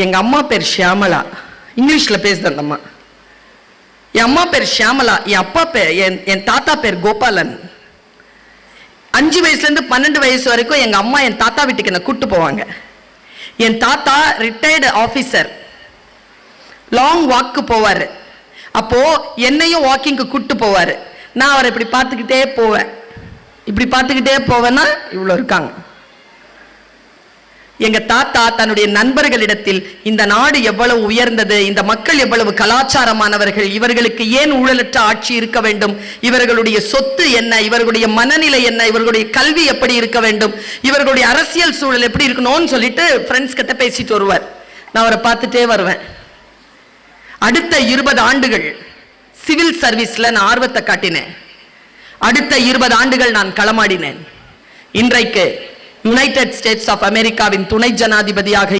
எங்க அம்மா பேர் ஷியாமலா. இங்கிலீஷ்ல பேசுது அந்த அம்மா. என் அம்மா பேர் ஷியாமலா. என் அப்பா பேர் என் தாத்தா பேர் கோபாலன். 5 வயசுல இருந்து 12 வயசு வரைக்கும் எங்க அம்மா என் தாத்தா வீட்டுக்கு என்ன கூட்டு போவாங்க. என் தாத்தா ரிட்டையர்டு ஆபீசர். லாங் வாக்கு போவாரு. அப்போ என்னையும் வாக்கிங்க்கு கூட்டு போவாரு. நான் அவரை இப்படி பார்த்துக்கிட்டே போவேன். இப்படி பார்த்துக்கிட்டே போவேன்னா இவ்வளவு இருக்காங்க. எங்க தாத்தா தன்னுடைய நண்பர்களிடத்தில் இந்த நாடு எவ்வளவு உயர்ந்தது, இந்த மக்கள் எவ்வளவு கலாச்சாரமானவர்கள், இவர்களுக்கு ஏன் ஊழலற்ற ஆட்சி இருக்க வேண்டும், இவர்களுடைய சொத்து என்ன, இவர்களுடைய மனநிலை என்ன, இவர்களுடைய கல்வி எப்படி இருக்க வேண்டும், இவர்களுடைய அரசியல் சூழல் எப்படி இருக்கணும்னு சொல்லிட்டு ஃப்ரெண்ட்ஸ் கிட்ட பேசிட்டு வருவார். நான் அவரை பார்த்துட்டே வருவேன். அடுத்த 20 ஆண்டுகள் சிவில் சர்வீஸ்ல நான் ஆர்வத்தை காட்டினேன். அடுத்த 20 ஆண்டுகள் நான் களமாடினேன். இன்றைக்கு யுனைடெட் ஸ்டேட்ஸ் ஆஃப் அமெரிக்காவின் துணை ஜனாதிபதியாக